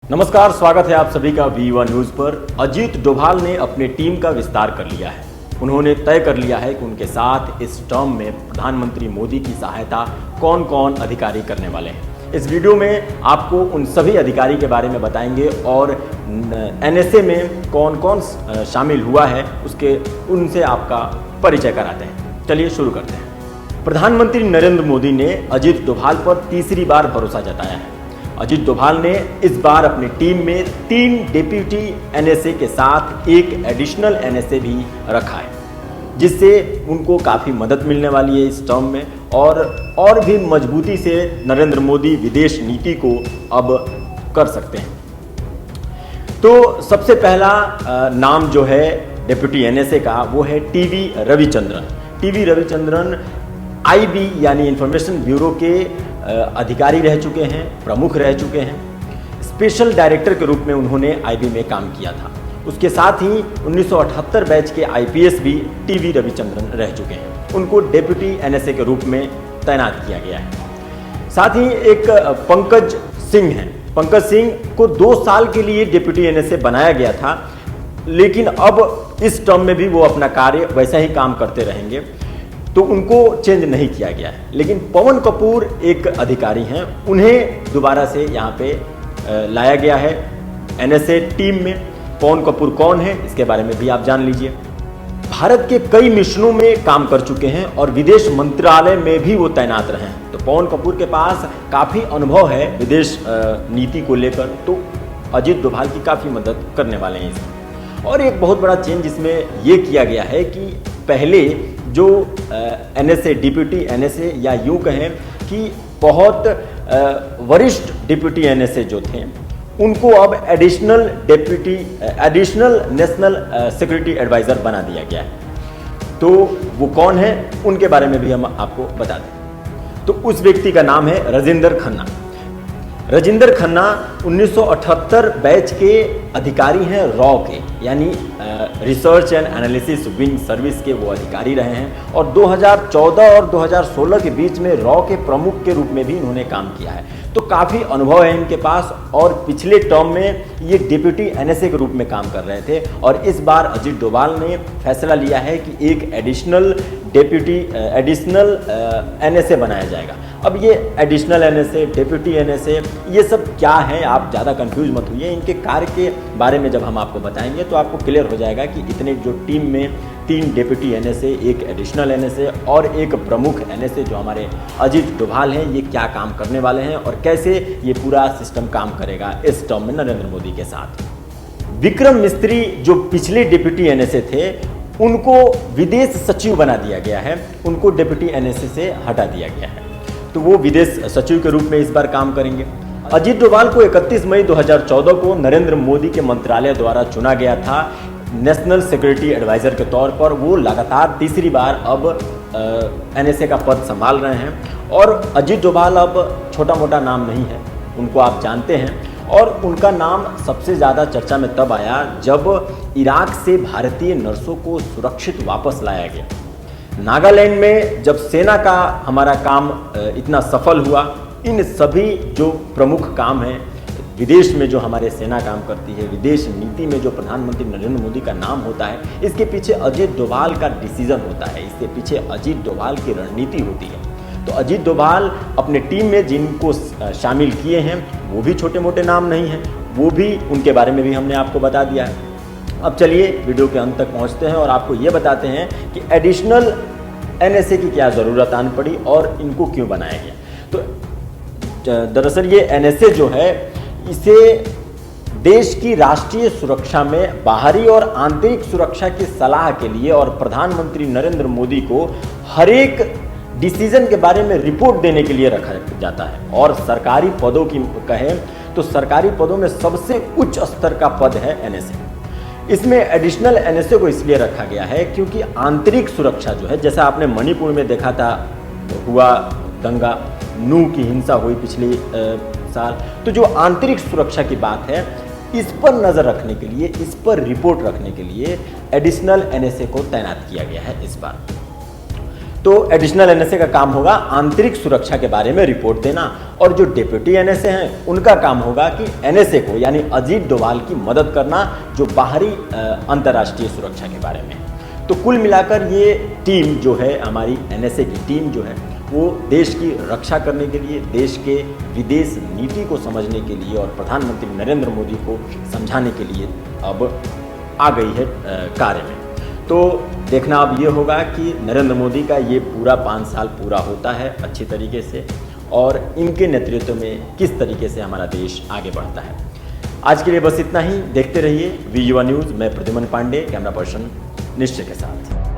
नमस्कार, स्वागत है आप सभी का V1 न्यूज पर। अजीत डोभाल ने अपनी टीम का विस्तार कर लिया है। उन्होंने तय कर लिया है कि उनके साथ इस टर्म में प्रधानमंत्री मोदी की सहायता कौन कौन अधिकारी करने वाले हैं। इस वीडियो में आपको उन सभी अधिकारी के बारे में बताएंगे और NSA में कौन कौन शामिल हुआ है उनसे आपका परिचय कराते हैं। चलिए शुरू करते हैं। प्रधानमंत्री नरेंद्र मोदी ने अजीत डोभाल पर तीसरी बार भरोसा जताया है। अजीत डोभाल ने इस बार अपनी टीम में 3 डिप्टी NSA के साथ एक एडिशनल NSA भी रखा है, जिससे उनको काफ़ी मदद मिलने वाली है इस टर्म में और भी मजबूती से नरेंद्र मोदी विदेश नीति को अब कर सकते हैं। तो सबसे पहला नाम जो है डिप्टी NSA का वो है टीवी रविचंद्रन IB यानी इंफॉर्मेशन ब्यूरो के अधिकारी रह चुके हैं, प्रमुख रह चुके हैं। स्पेशल डायरेक्टर के रूप में उन्होंने IB में काम किया था। उसके साथ ही 1978 बैच के IPS भी टीवी रविचंद्रन रह चुके हैं। उनको डिप्टी NSA के रूप में तैनात किया गया है। साथ ही एक पंकज सिंह हैं। पंकज सिंह को 2 साल के लिए डिप्टी NSA बनाया गया था, लेकिन अब इस टर्म में भी वो अपना कार्य वैसा ही काम करते रहेंगे, तो उनको चेंज नहीं किया गया है। लेकिन पवन कपूर एक अधिकारी हैं, उन्हें दोबारा से यहाँ पे लाया गया है NSA टीम में। पवन कपूर कौन है, इसके बारे में भी आप जान लीजिए। भारत के कई मिशनों में काम कर चुके हैं और विदेश मंत्रालय में भी वो तैनात रहे हैं। तो पवन कपूर के पास काफ़ी अनुभव है विदेश नीति को लेकर, तो अजीत डोभाल की काफ़ी मदद करने वाले हैं इसमें। और एक बहुत बड़ा चेंज इसमें ये किया गया है कि पहले जो NSA डिप्टी NSA या यूँ कहें कि बहुत वरिष्ठ डिप्टी NSA जो थे, उनको अब एडिशनल नेशनल सिक्योरिटी एडवाइज़र बना दिया गया है। तो वो कौन है, उनके बारे में भी हम आपको बता दें। तो उस व्यक्ति का नाम है राजेंद्र खन्ना। 1978 बैच के अधिकारी हैं, रॉ के यानी research and analysis wing service के वो अधिकारी रहे हैं और 2014 और 2016 के बीच में रॉ के प्रमुख के रूप में भी इन्होंने काम किया है। तो काफ़ी अनुभव है इनके पास और पिछले टर्म में ये डिप्टी NSA के रूप में काम कर रहे थे और इस बार अजीत डोभाल ने फैसला लिया है कि एक एडिशनल NSA बनाया जाएगा। अब ये एडिशनल NSA, डिप्टी NSA, ये सब क्या है, आप ज़्यादा कंफ्यूज मत होइए। इनके कार्य के बारे में जब हम आपको बताएंगे तो आपको क्लियर हो जाएगा कि इतने जो टीम में 3 डिप्टी NSA, एक एडिशनल NSA और एक प्रमुख NSA जो हमारे अजीत डोभाल हैं, ये क्या काम करने वाले हैं और कैसे ये पूरा सिस्टम काम करेगा इस टर्म में नरेंद्र मोदी के साथ। विक्रम मिस्त्री जो पिछले डिप्टी NSA थे, उनको विदेश सचिव बना दिया गया है, उनको डिप्टी NSA से हटा दिया गया है, तो वो विदेश सचिव के रूप में इस बार काम करेंगे। अजीत डोभाल को 31 मई 2014 को नरेंद्र मोदी के मंत्रालय द्वारा चुना गया था नेशनल सिक्योरिटी एडवाइज़र के तौर पर। वो लगातार तीसरी बार अब NSA का पद संभाल रहे हैं और अजीत डोभाल अब छोटा मोटा नाम नहीं है, उनको आप जानते हैं। और उनका नाम सबसे ज़्यादा चर्चा में तब आया जब इराक से भारतीय नर्सों को सुरक्षित वापस लाया गया। नागालैंड में जब सेना का हमारा काम इतना सफल हुआ, इन सभी जो प्रमुख काम हैं विदेश में जो हमारे सेना काम करती है, विदेश नीति में जो प्रधानमंत्री नरेंद्र मोदी का नाम होता है, इसके पीछे अजीत डोभाल का डिसीजन होता है, इसके पीछे अजीत डोभाल की रणनीति होती है। तो अजीत डोभाल अपने टीम में जिनको शामिल किए हैं वो भी छोटे मोटे नाम नहीं हैं, वो भी उनके बारे में भी हमने आपको बता दिया है। अब चलिए वीडियो के अंत तक पहुंचते हैं और आपको ये बताते हैं कि एडिशनल NSA की क्या ज़रूरत आन पड़ी और इनको क्यों बनाया गया। तो दरअसल ये NSA जो है, इसे देश की राष्ट्रीय सुरक्षा में बाहरी और आंतरिक सुरक्षा की सलाह के लिए और प्रधानमंत्री नरेंद्र मोदी को हर एक डिसीजन के बारे में रिपोर्ट देने के लिए रखा जाता है। और सरकारी पदों की कहें तो सरकारी पदों में सबसे उच्च स्तर का पद है NSA। इसमें एडिशनल NSA को इसलिए रखा गया है क्योंकि आंतरिक सुरक्षा जो है, जैसा आपने मणिपुर में देखा था, हुआ दंगा, नू की हिंसा हुई पिछले साल, तो जो आंतरिक सुरक्षा की बात है, इस पर नज़र रखने के लिए, इस पर रिपोर्ट रखने के लिए एडिशनल NSA को तैनात किया गया है इस बार। तो एडिशनल एनएसए का काम होगा आंतरिक सुरक्षा के बारे में रिपोर्ट देना, और जो डिप्टी एनएसए हैं उनका काम होगा कि एनएसए को यानी अजीत डोभाल की मदद करना जो बाहरी अंतर्राष्ट्रीय सुरक्षा के बारे में। तो कुल मिलाकर ये टीम जो है, हमारी एनएसए की टीम जो है, वो देश की रक्षा करने के लिए, देश के विदेश नीति को समझने के लिए और प्रधानमंत्री नरेंद्र मोदी को समझाने के लिए अब आ गई है कार्य में। तो देखना अब ये होगा कि नरेंद्र मोदी का ये पूरा 5 साल पूरा होता है अच्छी तरीके से, और इनके नेतृत्व में किस तरीके से हमारा देश आगे बढ़ता है। आज के लिए बस इतना ही। देखते रहिए वी युवा न्यूज़। मैं प्रद्युमन पांडे, कैमरा पर्सन निश्चय के साथ।